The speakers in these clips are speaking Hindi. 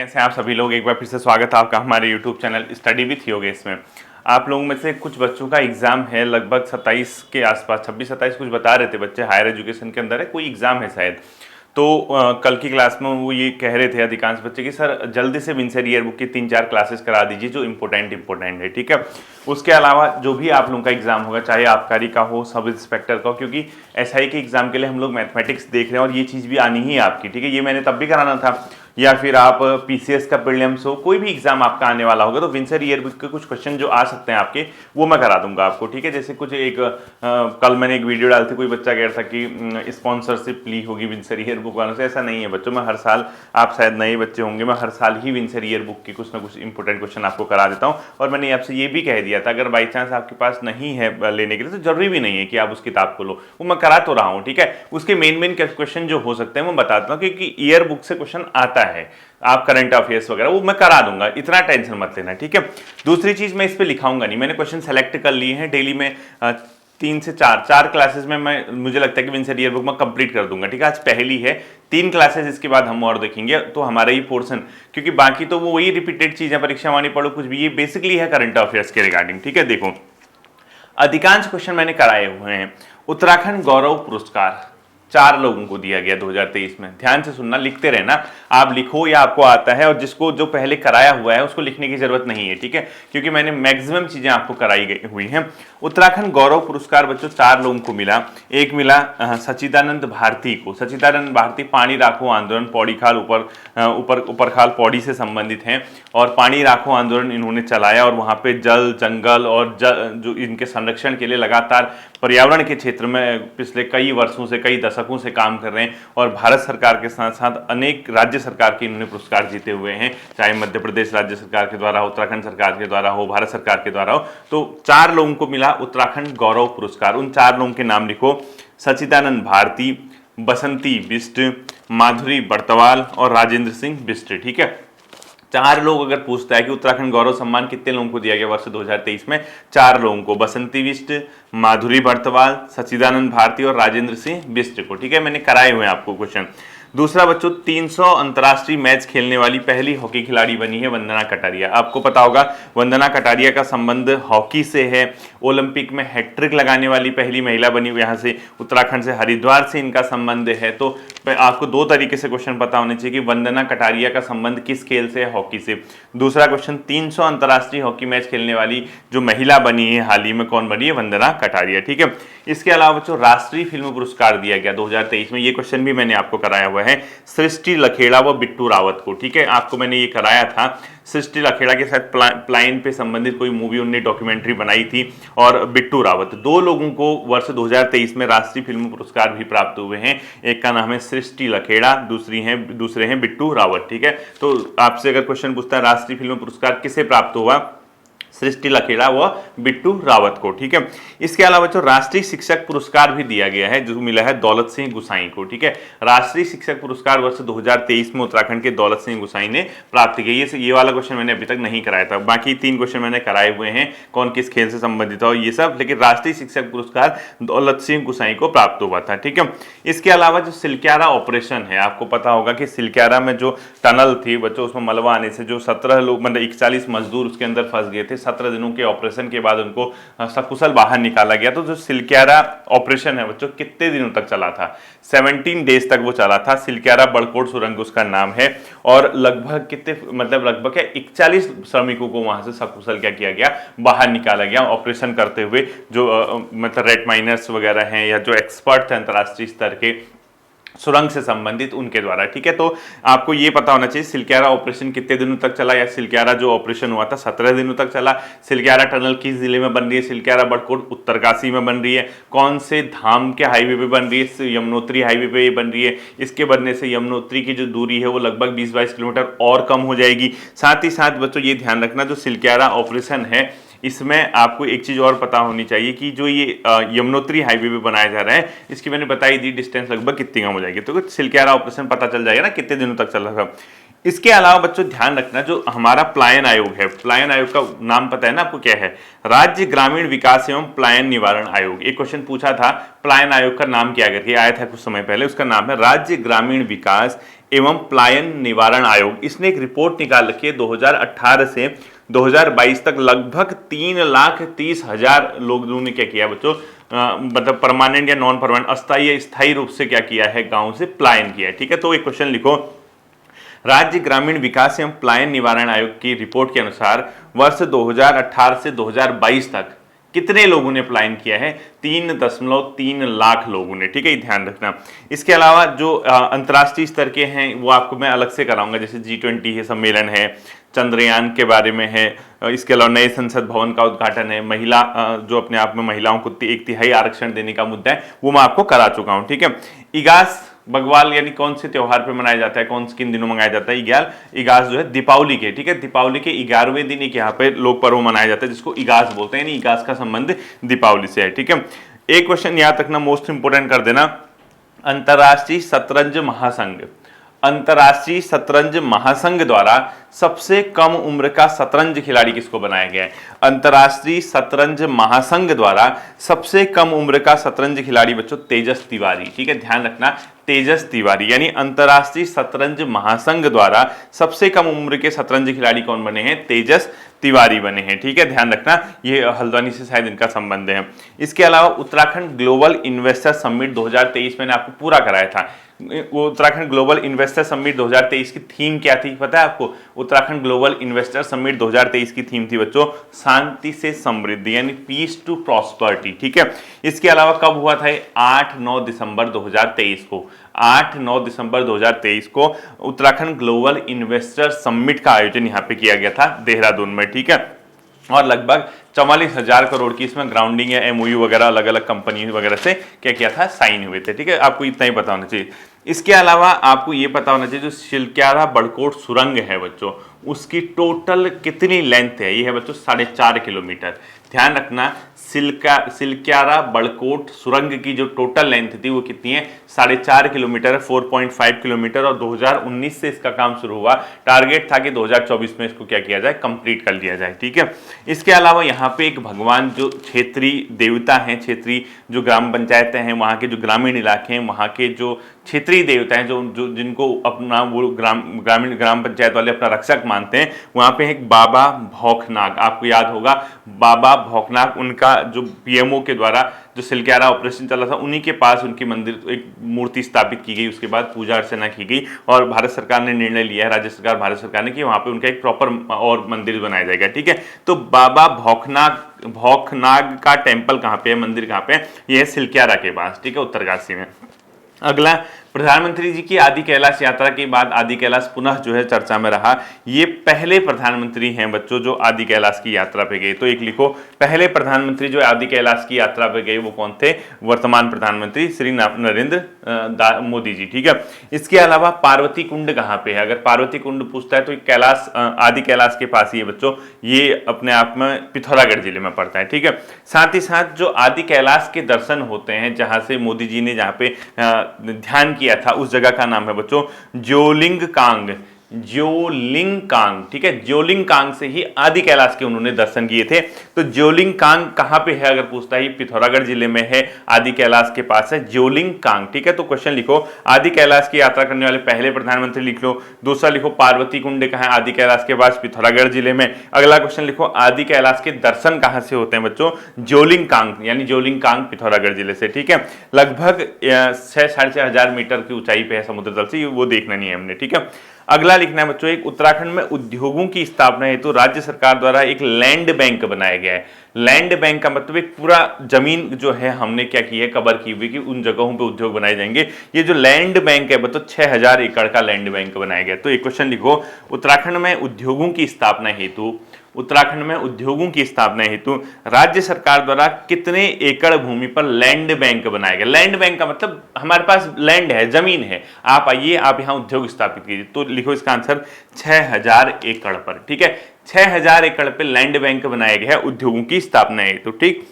कैसे हैं आप सभी लोग। एक बार फिर से स्वागत है आपका हमारे YouTube channel study with Yogesh में। आप लोगों में से कुछ बच्चों का एग्जाम है लगभग 27 के आसपास, 26-27 कुछ बता रहे थे बच्चे, हायर एजुकेशन के अंदर है कोई एग्जाम है शायद। तो कल की क्लास में वो ये कह रहे थे अधिकांश बच्चे कि सर जल्दी से विंसेंट ईयरबुक की 3-4 क्लासेस करा दीजिए जो इंपॉर्टेंट है, ठीक है। उसके अलावा जो भी आप लोगों का एग्जाम होगा, चाहे आबकारी का हो, सब इंस्पेक्टर का हो, क्योंकि एसआई के एग्जाम के लिए हम लोग मैथमेटिक्स देख रहे हैं और ये चीज़ भी आनी ही है आपकी, ठीक है। ये मैंने तब भी कराना था, या फिर आप पीसीएस का प्रीलिम्स हो, कोई भी एग्जाम आपका आने वाला होगा तो विंसेंट ईयरबुक के कुछ क्वेश्चन जो आ सकते हैं आपके, वो मैं करा दूंगा आपको, ठीक है। जैसे कुछ कल मैंने एक वीडियो डाली थी, कोई बच्चा कह रहा था कि स्पॉन्सरशिप ली होगी विंसेंट ईयरबुक वालों से। ऐसा नहीं है बच्चों, मैं हर साल, आप शायद नए बच्चे होंगे, मैं हर साल ही विंसेंट ईयरबुक की कुछ ना कुछ इंपॉर्टेंट क्वेश्चन आपको करा देता हूँ। और मैंने आपसे ये भी कह दिया था अगर बाई चांस आपके पास नहीं है लेने के लिए तो जरूरी भी नहीं है कि आप उस किताब को लो, वो मैं करा तो रहा हूँ, ठीक है। उसके मेन क्वेश्चन जो हो सकते हैं वो बताता हूँ, क्योंकि ईयरबुक से क्वेश्चन आता है, आप करंट अफेयर्स वगैरह वो मैं करा दूंगा, इतना टेंशन मत लेना, ठीक है। दूसरी चीज मैं इस पे लिखाऊंगा नहीं, मैंने क्वेश्चन सेलेक्ट कर लिए हैं। डेली में 3 से 4 क्लासेस में मैं, मुझे लगता है कि विंसेंट ईयरबुक मैं कंप्लीट कर दूंगा, ठीक है। आज पहली है, 3 क्लासेस इसके बाद हम और देखेंगे तो हमारा ये पोर्शन, क्योंकि बाकी तो वो वही रिपीटेड चीजें, परीक्षा वाणी पढ़ो कुछ भी, ये बेसिकली है करंट अफेयर्स के रिगार्डिंग, ठीक है। देखो अधिकांश क्वेश्चन मैंने कराए हुए हैं। उत्तराखंड गौरव पुरस्कार 4 लोगों को दिया गया 2023 में। ध्यान से सुनना, लिखते रहना, आप लिखो या आपको आता है, और जिसको जो पहले कराया हुआ है उसको लिखने की जरूरत नहीं है, ठीक है, क्योंकि मैंने मैक्सिमम चीजें आपको कराई गई हुई हैं। उत्तराखंड गौरव पुरस्कार बच्चों 4 लोगों को मिला। एक मिला सच्चिदानंद भारती को। सच्चिदानंद भारती पानी राखो आंदोलन, पौड़ी खाल ऊपर खाल पौड़ी से संबंधित हैं, और पानी राखो आंदोलन इन्होंने चलाया, और वहां पे जल, जंगल और जो इनके संरक्षण के लिए लगातार पर्यावरण के क्षेत्र में पिछले कई वर्षों से, कई दशकों से काम कर रहे हैं। और भारत सरकार के साथ साथ अनेक राज्य सरकार के इन्होंने पुरस्कार जीते हुए हैं, चाहे मध्य प्रदेश राज्य सरकार के द्वारा हो, उत्तराखंड सरकार के द्वारा हो, भारत सरकार के द्वारा हो। तो 4 लोगों को मिला उत्तराखंड गौरव पुरस्कार। उन 4 लोगों के नाम लिखो: सच्चिदानंद भारती, बसंती बिष्ट, माधुरी बर्तवाल और राजेंद्र सिंह बिष्ट, ठीक है। 4 लोग अगर पूछता है कि उत्तराखंड गौरव सम्मान कितने लोगों को दिया गया वर्ष 2023 में, 4 लोगों को, बसंती बिष्ट, माधुरी बर्तवाल, सच्चिदानंद भारती और राजेंद्र सिंह बिष्ट को, ठीक है। मैंने कराए हुए हैं आपको क्वेश्चन। दूसरा बच्चों, 300 अंतर्राष्ट्रीय मैच खेलने वाली पहली हॉकी खिलाड़ी बनी है वंदना कटारिया। आपको पता होगा वंदना कटारिया का संबंध हॉकी से है। ओलंपिक में हैट्रिक लगाने वाली पहली महिला बनी, यहाँ से उत्तराखंड से, हरिद्वार से इनका संबंध है। तो आपको 2 तरीके से क्वेश्चन पता होने चाहिए कि वंदना कटारिया का संबंध किस खेल से है, हॉकी से। दूसरा क्वेश्चन, 300 अंतर्राष्ट्रीय हॉकी मैच खेलने वाली जो महिला बनी है हाल ही में, कौन बनी है? वंदना कटारिया, ठीक है। इसके अलावा बच्चों राष्ट्रीय फिल्म पुरस्कार दिया गया 2023 में, ये क्वेश्चन भी मैंने आपको कराया हुआ है, सृष्टि लखेड़ा व बिट्टू रावत को, ठीक है। आपको मैंने ये कराया था। सृष्टि लखेड़ा के साथ प्लाइन पे संबंधित कोई मूवी उन्होंने डॉक्यूमेंट्री बनाई थी, और बिट्टू रावत, 2 लोगों को वर्ष 2023 में राष्ट्रीय फिल्म पुरस्कार भी प्राप्त हुए हैं। एक का नाम है सृष्टि लखेड़ा, दूसरे हैं बिट्टू रावत, ठीक है। तो आपसे अगर क्वेश्चन पूछता है राष्ट्रीय फिल्म पुरस्कार किसे प्राप्त हुआ, सृष्टि लखेड़ा व बिट्टू रावत को, ठीक है। इसके अलावा जो राष्ट्रीय शिक्षक पुरस्कार भी दिया गया है, जो मिला है दौलत सिंह गुसाई को, ठीक है। राष्ट्रीय शिक्षक पुरस्कार वर्ष 2023 में उत्तराखंड के दौलत सिंह गुसाई ने प्राप्त किया। ये वाला क्वेश्चन मैंने अभी तक नहीं कराया था, बाकी 3 क्वेश्चन मैंने कराए हुए हैं, कौन किस खेल से संबंधित हो ये सब, लेकिन राष्ट्रीय शिक्षक पुरस्कार दौलत सिंह गुसाई को प्राप्त हुआ था, ठीक है। इसके अलावा जो सिलक्यारा ऑपरेशन है, आपको पता होगा कि सिलक्यारा में जो टनल थी बच्चों, उसमें मलबा आने से जो 17 लोग, मतलब 41 मजदूर उसके अंदर फंस गए थे। 17 दिनों के ऑपरेशन के बाद उनको सकुशल बाहर निकाला गया। तो जो सिलक्यारा ऑपरेशन है बच्चों, कितने दिनों तक चला था? 17 डेज तक वो चला था। सिलक्यारा बड़कोट सुरंग उसका नाम है, और लगभग कितने, मतलब लगभग 41 श्रमिकों को वहां से सकुशल क्या किया गया, बाहर निकाला गया ऑपरेशन करते हुए। जो मतलब रेड माइनर्स वगैरह हैं, या जो एक्सपर्ट हैं अंतर्राष्ट्रीय स्तर के सुरंग से संबंधित, उनके द्वारा, ठीक है। तो आपको ये पता होना चाहिए सिलक्यारा ऑपरेशन कितने दिनों तक चला, या सिलक्यारा जो ऑपरेशन हुआ था 17 दिनों तक चला। सिलक्यारा टनल किस जिले में बन रही है? सिलक्यारा बड़कोट उत्तरकाशी में बन रही है। कौन से धाम के हाईवे पे बन रही है? यमुनोत्री हाईवे पे बन रही है। इसके बनने से यमुनोत्री की जो दूरी है वो लगभग 20-22 किलोमीटर और कम हो जाएगी। साथ ही साथ बच्चों ये ध्यान रखना, जो सिलक्यारा ऑपरेशन है इसमें आपको एक चीज और पता होनी चाहिए कि जो ये यमुनोत्री हाईवे पे बनाया जा रहा है, इसकी मैंने बताई दी डिस्टेंस लगभग कितनी कम हो जाएगी, तो सिलक्यारा ऑपरेशन पता चल जाएगा ना कितने दिनों तक चल रहा था। इसके अलावा बच्चों ध्यान रखना, जो हमारा पलायन आयोग है, पलायन आयोग का नाम पता है ना आपको क्या है? राज्य ग्रामीण विकास एवं पलायन निवारण आयोग। एक क्वेश्चन पूछा था पलायन आयोग का नाम क्या करके, आया था कुछ समय पहले, उसका नाम है राज्य ग्रामीण विकास एवं पलायन निवारण आयोग, इसने एक रिपोर्ट निकाल रखी है 2018 से 2022 तक लगभग 3,30,000 लोगों ने क्या किया बच्चों, मतलब परमानेंट या नॉन परमानेंट, अस्थायी या स्थायी रूप से क्या किया है, गांव से पलायन किया है। ठीक है, तो एक क्वेश्चन लिखो, राज्य ग्रामीण विकास एवं पलायन निवारण आयोग की रिपोर्ट के अनुसार वर्ष 2018 से 2022 तक कितने लोगों ने पलायन किया है, 3.3 लाख लोगों ने। ठीक है, ध्यान रखना। इसके अलावा जो अंतर्राष्ट्रीय स्तर के हैं वो आपको मैं अलग से कराऊंगा, जैसे G20 है, सम्मेलन है, चंद्रयान के बारे में है, इसके अलावा नए संसद भवन का उद्घाटन है, महिला जो अपने आप में महिलाओं को 1/3 आरक्षण देने का मुद्दा है, वो मैं आपको करा चुका हूं। ठीक है, इगास बग्वाल यानी कौन से त्योहार पे मनाया जाता है, कौन से किन दिनों मनाया जाता है, इगास जो है दीपावली के। ठीक है, दीपावली के 11वें दिन एक यहाँ पे लोक पर्व मनाया जाता है जिसको इगास बोलते हैं, यानी इगास का संबंध दीपावली से है। ठीक है, एक क्वेश्चन याद रखना, मोस्ट इंपोर्टेंट कर देना, अंतरराष्ट्रीय शतरंज महासंघ, अंतरराष्ट्रीय शतरंज महासंघ द्वारा सबसे कम उम्र का शतरंज खिलाड़ी किसको बनाया गया है, अंतरराष्ट्रीय शतरंज महासंघ द्वारा सबसे कम उम्र का शतरंज खिलाड़ी बच्चों तेजस तिवारी। ठीक है, ध्यान रखना, तेजस तिवारी, यानी अंतरराष्ट्रीय शतरंज महासंघ द्वारा सबसे कम उम्र के शतरंज खिलाड़ी कौन बने हैं, तेजस तिवारी बने हैं। ठीक है, ध्यान रखना, ये हल्द्वानी से शायद इनका संबंध है। इसके अलावा उत्तराखंड ग्लोबल इन्वेस्टर समिट 2023 मैंने आपको पूरा कराया था। उत्तराखंड ग्लोबल इन्वेस्टर समिट 2023 की थीम क्या थी पता है आपको, उत्तराखंड ग्लोबल इन्वेस्टर समिट 2023 की थीम थी बच्चों शांति से समृद्धि, यानी पीस टू प्रॉस्पर्टी। ठीक है, इसके अलावा कब हुआ था, 8-9 दिसंबर 2023 को, 8-9 दिसंबर 2023 को उत्तराखंड ग्लोबल इन्वेस्टर समिट का आयोजन यहाँ पे किया गया था देहरादून में। ठीक है, और लगभग 44,000 करोड़ की इसमें ग्राउंडिंग या MOU वगैरह अलग अलग कंपनी वगैरह से क्या किया था, साइन हुए थे। ठीक है, आपको इतना ही पता होना चाहिए। इसके अलावा आपको ये पता होना चाहिए जो सिलक्यारा बड़कोट सुरंग है बच्चों, उसकी टोटल कितनी लेंथ है, ये है बच्चों 4.5 किलोमीटर। ध्यान रखना, सिलक्यारा बड़कोट सुरंग की जो टोटल लेंथ थी वो कितनी है, 4.5 किलोमीटर, 4.5 किलोमीटर, और 2019 से इसका काम शुरू हुआ। टारगेट था कि 2024 में इसको क्या किया जाए, कंप्लीट कर लिया जाए। ठीक है, इसके अलावा यहाँ पे एक भगवान जो क्षेत्रीय देवता हैं, क्षेत्रीय जो ग्राम पंचायतें हैं, वहाँ के जो ग्रामीण इलाके हैं, वहाँ के जो क्षेत्रीय देवता हैं, जो जिनको अपना वो ग्रामीण ग्राम पंचायत वाले अपना रक्षक मानते हैं, वहाँ पे एक बाबा भौकनाग, आपको याद होगा बाबा भौकनाग, उनका जो PMO के द्वारा जो सिलक्यारा ऑपरेशन चला था, उन्हीं के पास उनकी मंदिर एक मूर्ति स्थापित की गई, उसके बाद पूजा अर्चना की गई, और भारत सरकार ने निर्णय लिया है, राज्य सरकार भारत सरकार ने, कि वहाँ पे उनका एक प्रॉपर और मंदिर बनाया जाएगा। ठीक है, तो बाबा भौकनाग का टेम्पल कहाँ पे है, मंदिर कहाँ पे है, ये है सिलक्यारा के पास। ठीक है, उत्तरकाशी में। अगला, प्रधानमंत्री जी की आदि कैलाश यात्रा के बाद आदि कैलाश पुनः जो है चर्चा में रहा। ये पहले प्रधानमंत्री हैं बच्चों जो आदि कैलाश की यात्रा पे गए, तो एक लिखो, पहले प्रधानमंत्री जो आदि कैलाश की यात्रा पे गए वो कौन थे, वर्तमान प्रधानमंत्री श्री नरेंद्र मोदी जी। ठीक है, इसके अलावा पार्वती कुंड कहाँ पे है, अगर पार्वती कुंड पूछता है तो कैलाश आदि कैलाश के पास ही है बच्चों, ये अपने आप में पिथौरागढ़ जिले में पड़ता है। ठीक है, साथ ही साथ जो आदि कैलाश के दर्शन होते हैं, जहां से मोदी जी ने जहाँ पे ध्यान किया था, उस जगह का नाम है बच्चों ज्योलिंगकांग, ज्योलिंगकांग। ठीक है, ज्योलिंगकांग से ही आदि कैलाश के उन्होंने दर्शन किए थे। तो ज्योलिंगकांग कहां पे है अगर पूछता है, पिथौरागढ़ जिले में है, आदि कैलाश के पास है ज्योलिंगकांग। ठीक है, तो क्वेश्चन लिखो, आदि कैलाश की यात्रा करने वाले पहले प्रधानमंत्री लिख लो। दूसरा लिखो, पार्वती कुंड कहां है, आदि कैलाश के पास, पिथौरागढ़ जिले में। अगला क्वेश्चन लिखो, आदि कैलाश के दर्शन कहां से होते हैं बच्चों, ज्योलिंगकांग, यानी ज्योलिंगकांग पिथौरागढ़ जिले से। ठीक है, लगभग 6,500 मीटर की ऊंचाई पे है समुद्र तल से, वो देखना नहीं है हमने। ठीक है, अगला लिखना है बच्चों, एक उत्तराखंड में उद्योगों की स्थापना हेतु राज्य सरकार द्वारा एक लैंड बैंक बनाया गया है। लैंड बैंक का मतलब एक पूरा जमीन जो है हमने क्या की है, कवर की हुई, कि उन जगहों पे उद्योग बनाए जाएंगे। ये जो लैंड बैंक है बच्चों 6,000 एकड़ का लैंड बैंक बनाया गया। तो एक क्वेश्चन लिखो, उत्तराखंड में उद्योगों की स्थापना हेतु, उत्तराखंड में उद्योगों की स्थापना हेतु राज्य सरकार द्वारा कितने एकड़ भूमि पर लैंड बैंक बनाया गया। लैंड बैंक का मतलब हमारे पास लैंड है, जमीन है, आप आइए, आप यहां उद्योग स्थापित कीजिए। तो लिखो इसका आंसर 6,000 एकड़ पर। ठीक है, 6,000 एकड़ पे लैंड बैंक बनाया गया है उद्योगों की स्थापना हेतु। ठीक,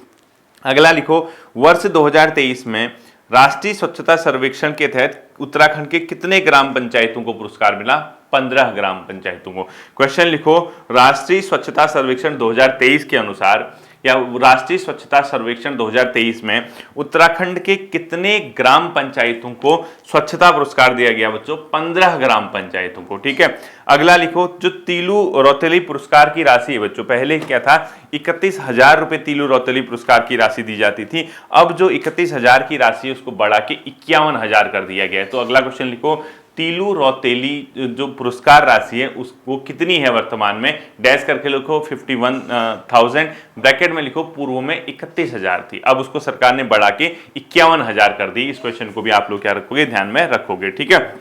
अगला लिखो, वर्ष 2023 में राष्ट्रीय स्वच्छता सर्वेक्षण के तहत उत्तराखंड के कितने ग्राम पंचायतों को पुरस्कार मिला, 15 ग्राम पंचायतों को। क्वेश्चन लिखो, राष्ट्रीय स्वच्छता सर्वेक्षण 2023 के अनुसार या राष्ट्रीय स्वच्छता सर्वेक्षण 2023 में उत्तराखंड के कितने ग्राम पंचायतों को स्वच्छता पुरस्कार दिया गया बच्चों? 15 ग्राम पंचायतों को। ठीक है, अगला लिखो, जो तीलू रौतेली पुरस्कार की राशि है बच्चों, पहले क्या था 31,000 रुपए तीलू रौतेली पुरस्कार की राशि दी जाती थी, अब जो 31,000 की राशि उसको बढ़ा के 51,000 कर दिया गया है। तो अगला क्वेश्चन लिखो, तीलू रौतेली जो पुरस्कार राशि है उसको कितनी है वर्तमान में, डैश करके लिखो 51,000, ब्रैकेट में लिखो पूर्व में 31,000 थी, अब उसको सरकार ने बढ़ा के 51,000 कर दी। इस क्वेश्चन को भी आप लोग क्या रखोगे, ध्यान में रखोगे। ठीक है,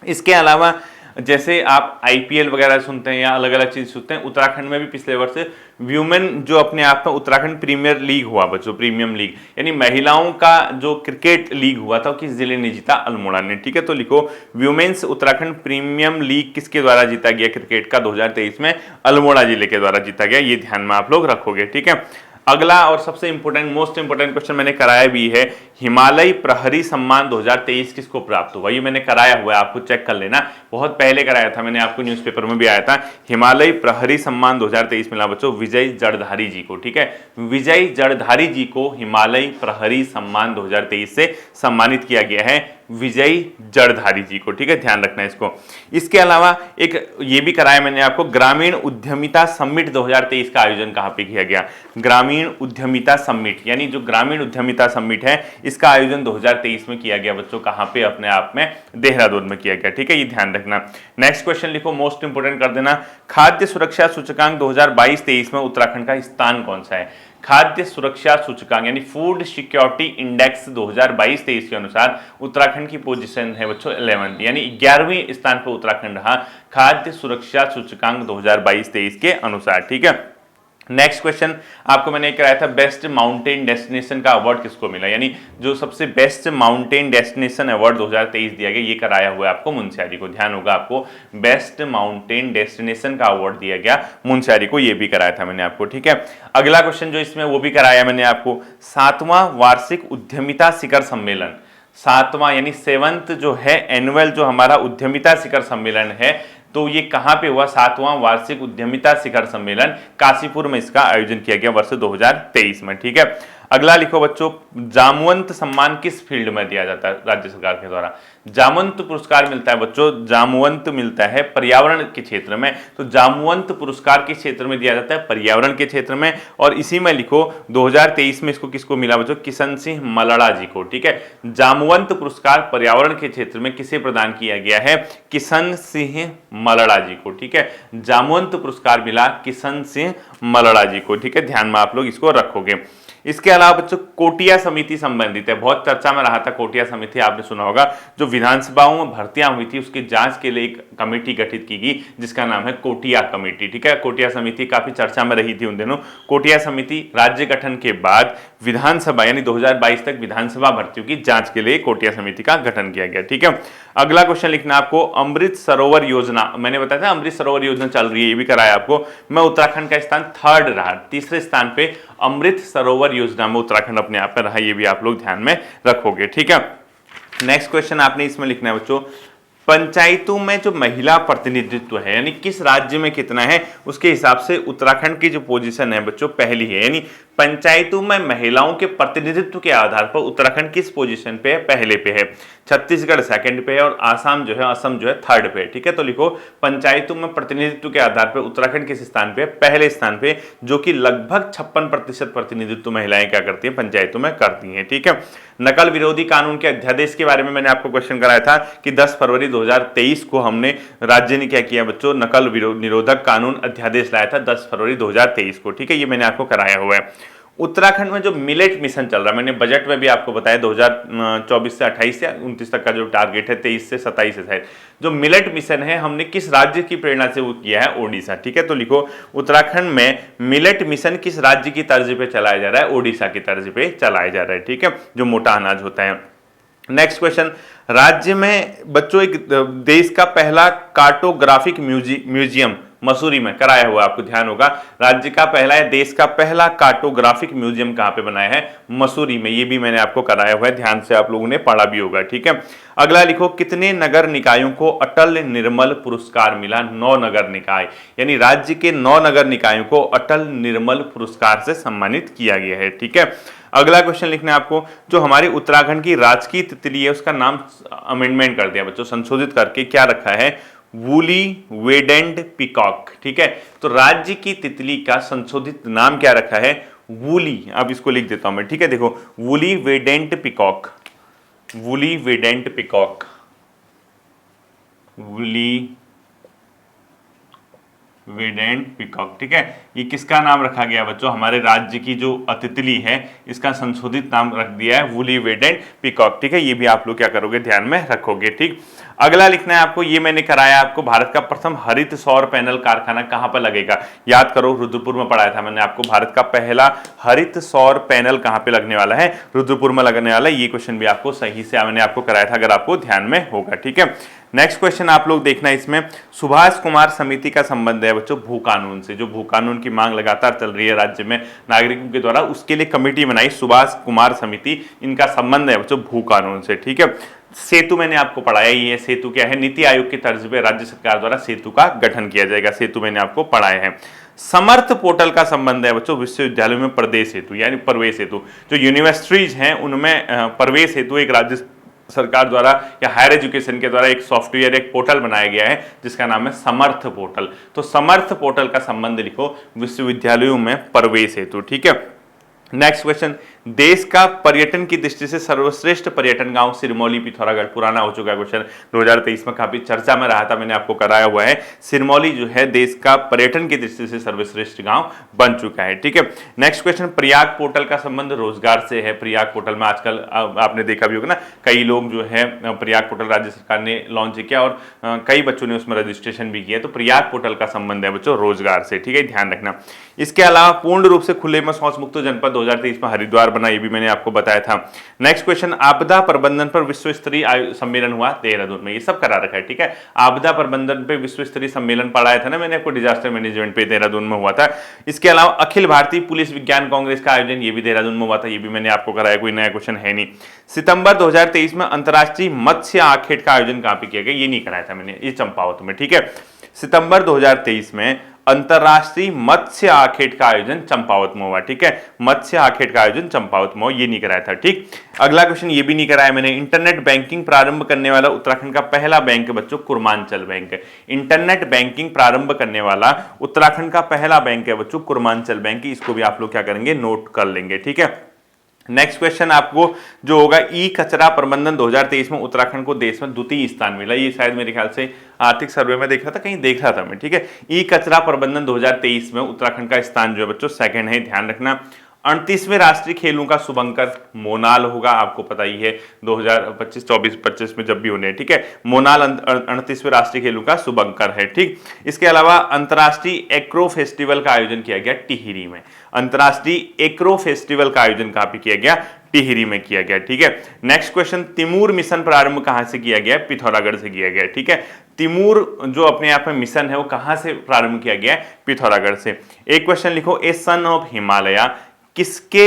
इसके अलावा जैसे आप आईपीएल वगैरह सुनते हैं या अलग अलग चीज सुनते हैं, उत्तराखंड में भी पिछले वर्ष व्यूमेन जो अपने आप में उत्तराखंड प्रीमियर लीग हुआ बच्चों, प्रीमियम लीग यानी महिलाओं का जो क्रिकेट लीग हुआ था, किस जिले ने जीता? अल्मोड़ा ने। ठीक है, तो लिखो व्यूमेन्स उत्तराखंड प्रीमियम लीग किसके द्वारा जीता गया क्रिकेट का 2023 में? अल्मोड़ा जिले के द्वारा जीता गया, ये ध्यान में आप लोग रखोगे। ठीक है, अगला और सबसे इंपोर्टेंट, मोस्ट इंपोर्टेंट क्वेश्चन मैंने कराया भी है, हिमालय प्रहरी सम्मान 2023 किसको प्राप्त हुआ? ये मैंने कराया हुआ है, आपको चेक कर लेना, बहुत पहले कराया था मैंने, आपको न्यूज़पेपर में भी आया था। हिमालय प्रहरी सम्मान 2023 मिला बच्चों विजय जड़धारी जी को। ठीक है, विजय जड़धारी जी को हिमालय प्रहरी सम्मान 2023 से सम्मानित किया गया है, विजय जड़धारी जी को। ठीक है, ध्यान रखना है इसको। इसके अलावा एक ये भी कराया मैंने आपको, ग्रामीण उद्यमिता समिट 2023 का आयोजन कहां पे किया गया? ग्रामीण उद्यमिता समिट, यानी जो ग्रामीण उद्यमिता समिट है इसका आयोजन 2023 में किया गया बच्चों, कहां पे? अपने आप में देहरादून में किया गया। ठीक है, ये ध्यान रखना। नेक्स्ट क्वेश्चन लिखो, मोस्ट इंपोर्टेंट कर देना, खाद्य सुरक्षा सूचकांक 2022-23 में उत्तराखंड का स्थान कौन सा है? खाद्य सुरक्षा सूचकांक यानी फूड सिक्योरिटी इंडेक्स 2022-23 के अनुसार उत्तराखंड की पोजीशन है बच्चों 11th, यानी 11वें स्थान पर उत्तराखंड रहा खाद्य सुरक्षा सूचकांक 2022-23 के अनुसार। ठीक है, नेक्स्ट क्वेश्चन आपको मैंने कराया था, बेस्ट माउंटेन डेस्टिनेशन का अवार्ड किसको मिला, यानी जो सबसे बेस्ट माउंटेन डेस्टिनेशन अवार्ड 2023 दिया गया, ये कराया हुआ है आपको मुनस्यारी को। ध्यान होगा आपको, बेस्ट माउंटेन डेस्टिनेशन का अवार्ड दिया गया मुनस्यारी को, ये भी कराया था मैंने आपको। ठीक है, अगला क्वेश्चन जो इसमें वो भी कराया मैंने आपको, 7वां वार्षिक उद्यमिता शिखर सम्मेलन, 7वां यानी 7th जो है एनुअल जो हमारा उद्यमिता शिखर सम्मेलन है, तो ये कहां पे हुआ? 7वां वार्षिक उद्यमिता शिखर सम्मेलन काशीपुर में इसका आयोजन किया गया वर्ष 2023 में। ठीक है, अगला लिखो बच्चों, जामवंत सम्मान किस फील्ड में दिया जाता है राज्य सरकार के द्वारा? जामवंत पुरस्कार मिलता है बच्चों, जामवंत मिलता है पर्यावरण के क्षेत्र में, तो जामवंत पुरस्कार किस क्षेत्र में दिया जाता है? पर्यावरण के क्षेत्र में। और इसी में लिखो 2023 में इसको किसको मिला बच्चों? किशन सिंह मलड़ा जी को। ठीक है, जामवंत पुरस्कार पर्यावरण के क्षेत्र में किसे प्रदान किया गया है? किशन सिंह मलड़ा जी को। ठीक है, जामवंत पुरस्कार मिला किशन सिंह मलड़ा जी को। ठीक है, ध्यान में आप लोग इसको रखोगे। इसके अलावा बच्चों कोटिया समिति संबंधित है, बहुत चर्चा में रहा था कोटिया समिति, आपने सुना होगा, जो विधानसभाओं में भर्तियां हुई थी उसकी जांच के लिए एक कमेटी गठित की गई जिसका नाम है कोटिया कमेटी। ठीक है, कोटिया समिति काफी चर्चा में रही थी उन दिनों। कोटिया समिति राज्य गठन के बाद विधानसभा यानी 2022 तक विधानसभा भर्तियों की जांच के लिए कोटिया समिति का गठन किया गया। ठीक है, अगला क्वेश्चन लिखना आपको, अमृत सरोवर योजना, मैंने बताया था अमृत सरोवर योजना चल रही है, ये भी कराया आपको। मैं उत्तराखंड का स्थान 3rd रहा, तीसरे स्थान पे अमृत सरोवर योजना में उत्तराखंड अपने आप में रहा, ये भी आप लोग ध्यान में रखोगे। ठीक है, नेक्स्ट क्वेश्चन आपने इसमें लिखना है बच्चों, पंचायतों में जो महिला प्रतिनिधित्व है यानी किस राज्य में कितना है, उसके हिसाब से उत्तराखंड की जो पोजीशन है बच्चों पहली है, यानी पंचायतों में महिलाओं के प्रतिनिधित्व के आधार पर उत्तराखंड किस पोजीशन पे है? पहले पे है। छत्तीसगढ़ 2nd पे है और असम जो है 3rd पे। ठीक है, तो लिखो पंचायतों में प्रतिनिधित्व के आधार पर उत्तराखंड किस स्थान पे? पहले स्थान पे, जो कि लगभग 56% प्रतिनिधित्व महिलाएं क्या करती है? पंचायतों में करती हैं। ठीक है, नकल विरोधी कानून के अध्यादेश के बारे में मैंने आपको क्वेश्चन कराया था कि 10 फरवरी 2023 को हमने राज्य ने क्या किया बच्चों? नकल निरोधक कानून अध्यादेश लाया था 10 फरवरी 2023 को। ठीक है, ये मैंने आपको कराया हुआ है। उत्तराखंड में जो मिलेट मिशन चल रहा है, मैंने बजट में भी आपको बताया 2024 से 28 या 29 तक का जो टारगेट है, 23 से 27 है शायद, जो मिलेट मिशन है हमने किस राज्य की प्रेरणा से वो किया है? ओडिशा। ठीक है, तो लिखो उत्तराखंड में मिलेट मिशन किस राज्य की तर्ज पे चलाया जा रहा है? ओडिशा की तर्ज पे चलाया जा रहा है। ठीक है, जो मोटा अनाज होता है। नेक्स्ट क्वेश्चन, राज्य में बच्चों एक देश का पहला कार्टोग्राफिक म्यूजियम मसूरी में कराया हुआ, आपको ध्यान होगा। राज्य का पहला या देश का पहला कार्टोग्राफिक म्यूजियम कहां पे बनाया है? मसूरी में। ये भी मैंने आपको कराया हुआ है, ध्यान से आप लोगों ने पढ़ा भी होगा, ठीक है। अगला लिखो, कितने नगर निकायों को अटल निर्मल पुरस्कार मिला? 9 नगर निकाय, यानी राज्य के 9 नगर निकायों को अटल निर्मल पुरस्कार से सम्मानित किया गया है, ठीक है। अगला क्वेश्चन लिखना है आपको, जो हमारे उत्तराखंड की राजकीय तितली है उसका नाम अमेंडमेंट कर दिया बच्चों, संशोधित करके क्या रखा है? वूली वेडेंड पिकॉक, ठीक है। तो राज्य की तितली का संशोधित नाम क्या रखा है? वूली। अब इसको लिख देता हूं मैं, ठीक है। देखो, वूली वेडेंट पिकॉक, वूली वेडेंट पिकॉक, वूली वेडेंट पिकॉक, ठीक है। ये किसका नाम रखा गया बच्चों? हमारे राज्य की जो तितली है इसका संशोधित नाम रख दिया है वूली वेडेंट पिकॉक, ठीक है। ये भी आप लोग क्या करोगे? ध्यान में रखोगे, ठीक। अगला लिखना है आपको, ये मैंने कराया आपको, भारत का प्रथम हरित सौर पैनल कारखाना कहां पर लगेगा? याद करो, रुद्रपुर में पढ़ाया था मैंने आपको, भारत का पहला हरित सौर पैनल कहां पे लगने वाला है? रुद्रपुर में लगने वाला है। ये क्वेश्चन भी आपको सही से मैंने आपको कराया था, अगर आपको ध्यान में होगा, ठीक है। नेक्स्ट क्वेश्चन आप लोग देखना, इसमें सुभाष कुमार समिति का संबंध है बच्चों भू कानून से। जो भू कानून की मांग लगातार चल रही है राज्य में नागरिकों के द्वारा, उसके लिए कमेटी बनाई सुभाष कुमार समिति, इनका संबंध है बच्चों भू कानून से, ठीक है। सेतु मैंने आपको पढ़ाया ही है, सेतु क्या है? नीति आयोग की तर्ज पे राज्य सरकार द्वारा सेतु का गठन किया जाएगा, सेतु मैंने आपको पढ़ाया है। समर्थ पोर्टल का संबंध है बच्चों विश्वविद्यालयों में प्रवेश हेतु, यानी प्रवेश हेतु। जो यूनिवर्सिटीज हैं उनमें प्रवेश हेतु एक राज्य सरकार द्वारा या हायर एजुकेशन के द्वारा एक सॉफ्टवेयर, एक पोर्टल बनाया गया है जिसका नाम है समर्थ पोर्टल। तो समर्थ पोर्टल का संबंध लिखो विश्वविद्यालयों में प्रवेश हेतु, ठीक है। नेक्स्ट क्वेश्चन, देश का पर्यटन की दृष्टि से सर्वश्रेष्ठ पर्यटन गांव सिरमौली पिथौरागढ़। पुराना हो चुका क्वेश्चन, 2023 में काफी चर्चा में रहा था, मैंने आपको कराया हुआ है। सिरमौली जो है देश का पर्यटन की दृष्टि से सर्वश्रेष्ठ गांव बन चुका है, ठीक है। नेक्स्ट क्वेश्चन, प्रयाग पोर्टल का संबंध रोजगार से है। प्रयाग पोर्टल में आजकल आपने देखा भी होगा ना, कई लोग जो है प्रयाग पोर्टल राज्य सरकार ने लॉन्च किया और कई बच्चों ने उसमें रजिस्ट्रेशन भी किया। तो प्रयाग पोर्टल का संबंध है बच्चों रोजगार से, ठीक है, ध्यान रखना। इसके अलावा पूर्ण रूप से खुले में शौच मुक्त जनपद 2023 में हरिद्वार बना, ये भी मैंने आपको बताया था। नेक्स्ट क्वेश्चन, आपदा प्रबंधन पर विश्व स्तरीय सम्मेलन हुआ देहरादून में। ये सब करा रखा है, ठीक है। आपदा प्रबंधन पे विश्व स्तरीय सम्मेलन पढ़ाया था ना मैंने आपको, डिजास्टर मैनेजमेंट पे देहरादून में हुआ था। इसके अलावा अखिल भारतीय पुलिस विज्ञान कांग्रेस का आयोजन, ये भी देहरादून में हुआ था, ये भी मैंने आपको कराया, कोई नया क्वेश्चन है नहीं। सितंबर 2023 में अंतर्राष्ट्रीय मत्स्य आखेट का आयोजन कहां पे किया गया? ये नहीं कराया था मैंने, ये चंपावत में, ठीक है। सितंबर 2023 में अंतरराष्ट्रीय मत्स्य आखेट का आयोजन चंपावत में हुआ, ठीक है। मत्स्य आखेट का आयोजन चंपावत में हुआ, ये नहीं कराया था, ठीक। अगला क्वेश्चन ये भी नहीं कराया मैंने, इंटरनेट बैंकिंग प्रारंभ करने वाला उत्तराखंड का पहला बैंक बच्चों कुर्मांचल बैंक है। इंटरनेट बैंकिंग प्रारंभ करने वाला उत्तराखंड का पहला बैंक है बच्चों कुर्मांचल बैंक, इसको भी आप लोग क्या करेंगे? नोट कर लेंगे, ठीक है। नेक्स्ट क्वेश्चन आपको जो होगा, ई कचरा प्रबंधन 2023 में उत्तराखंड को देश में द्वितीय स्थान मिला। ये शायद मेरे ख्याल से आर्थिक सर्वे में देख रहा था, कहीं देख रहा था मैं, ठीक है। ई कचरा प्रबंधन 2023 में उत्तराखंड का स्थान जो है बच्चों सेकंड है, ध्यान रखना। 38वें राष्ट्रीय खेलों का शुभंकर मोनाल होगा, आपको पता ही है 2025 24-25 में जब भी होने हैं, ठीक है। मोनाल 38वें राष्ट्रीय खेलों का शुभंकर है, ठीक। इसके अलावा अंतर्राष्ट्रीय एक्रो फेस्टिवल का आयोजन किया गया टिहरी में। अंतर्राष्ट्रीय एक्रो फेस्टिवल का आयोजन कहां पे किया गया? टिहरी में किया गया, ठीक है। नेक्स्ट क्वेश्चन, तिमूर मिशन प्रारंभ कहां से किया गया? पिथौरागढ़ से किया गया, ठीक है। तिमूर जो अपने आप में मिशन है वो कहां से प्रारंभ किया गया? पिथौरागढ़ से। एक क्वेश्चन लिखो, ए सन ऑफ हिमालय किसके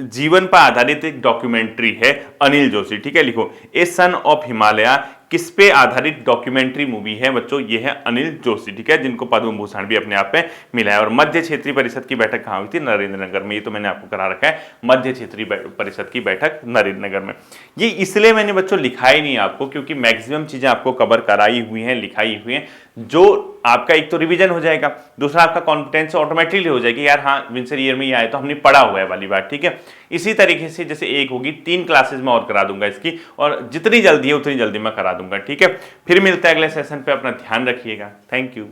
जीवन पर आधारित एक डॉक्यूमेंट्री है? अनिल जोशी, ठीक है। लिखो, ए सन ऑफ हिमालय किस पे आधारित डॉक्यूमेंट्री मूवी है बच्चों? ये है अनिल जोशी, ठीक है, जिनको पद्म भूषण भी अपने आप में मिला है। और मध्य क्षेत्रीय परिषद की बैठक कहां हुई थी? नरेंद्र नगर में। ये तो मैंने आपको करा रखा है, मध्य क्षेत्रीय परिषद की बैठक नरेंद्र नगर में। ये इसलिए मैंने बच्चों लिखा ही नहीं आपको, क्योंकि मैक्सिमम चीजें आपको कवर कराई हुई हैं, लिखाई हुई हैं, जो आपका एक तो रिवीजन हो जाएगा, दूसरा आपका कॉन्फिडेंस ऑटोमेटिकली हो जाएगी, यार हाँ विंसर ईयर में ये आया तो हमने पढ़ा हुआ है वाली बात, ठीक है। इसी तरीके से जैसे एक होगी, 3 क्लासेस में और करा दूंगा इसकी, और जितनी जल्दी है उतनी जल्दी मैं करा दूंगा, ठीक है। फिर मिलते हैं अगले सेशन पे, अपना ध्यान रखिएगा, थैंक यू।